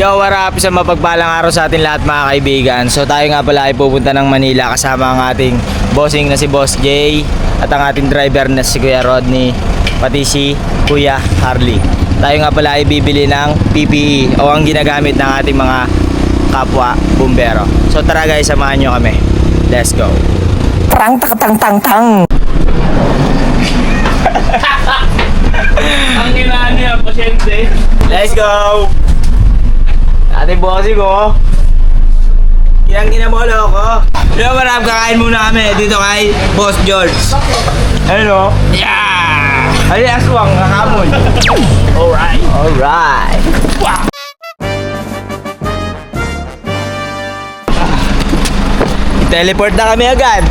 Yo, what up? Isang mapagpalang araw sa atin lahat mga kaibigan. So tayo nga pala ay pupunta ng Manila kasama ang ating bossing na si Boss Jay at ang ating driver na si Kuya Rodney, pati si Kuya Harley. Tayo nga pala ay bibili ng PPE o ang ginagamit ng ating mga kapwa bumbero. So tara guys, samahan nyo kami. Let's go. Prang tak tang tang tang. Ang kailangan niya, pasyente. Let's go! Ating bossing ko. Yang ginamolo ko. Yo, marap, kakain muna kami dito kay Boss George. Hello? Yeah! Ay, aswang, kakamon. Alright. Alright. Teleport na kami agad.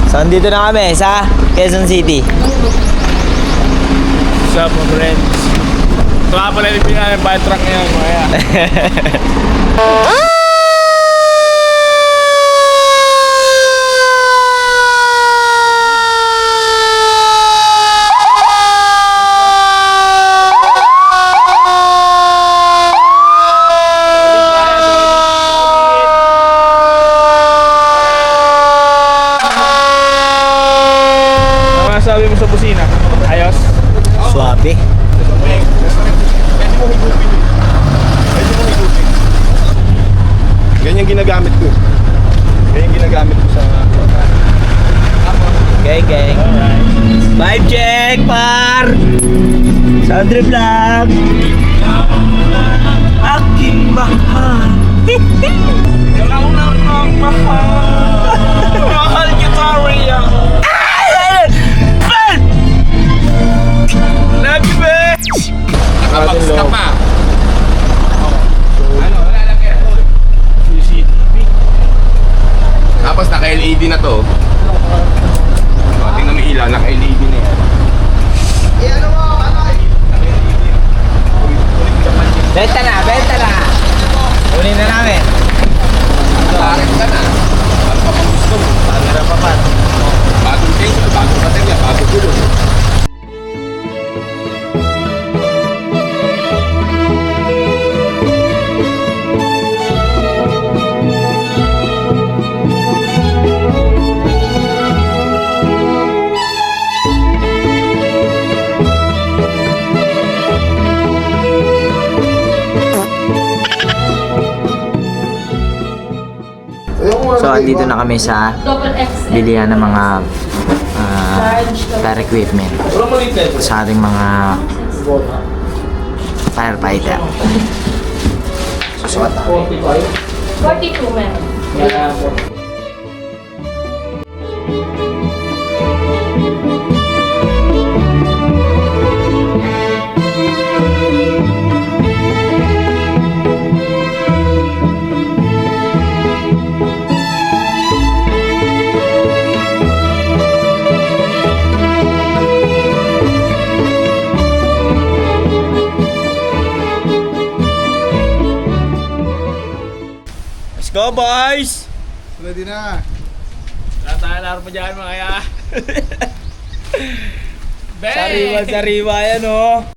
So, andito na kami sa Quezon City. What's up, my friends? Ito nga pala yung pinaka ng bad truck ngayon, mga. Ano masasabi mo sa busina? Ayos? Suabe. Ganyan ginagamit ko. Ganyan ginagamit ko sa... Gang, gang. Vibe check, par! Sandre Vlog! Aking mahal! Kailangan ng mahal. Mahal kita, Rhea. Love you, bitch! Nakabaks ka pa. Ano, wala lang yan. CCTV. Tapos naka-LED na to. Tingnan mo ilaw, naka-LED na yan. Benta na, benta na! Kunin na namin. Nakaret ka na. Ano pa bang gusto mo? Camera pa pa. Bagong tension, bagong baterya, bagong gulong. So, andito na kami sa bilihan ng mga fire equipment sa ating mga firefighter. Susukat na kami. 42 men. Let's go, boys! Ready na. Wala tayo alarma dyan, mga kaya. Sariwa, sariwa yan, oh!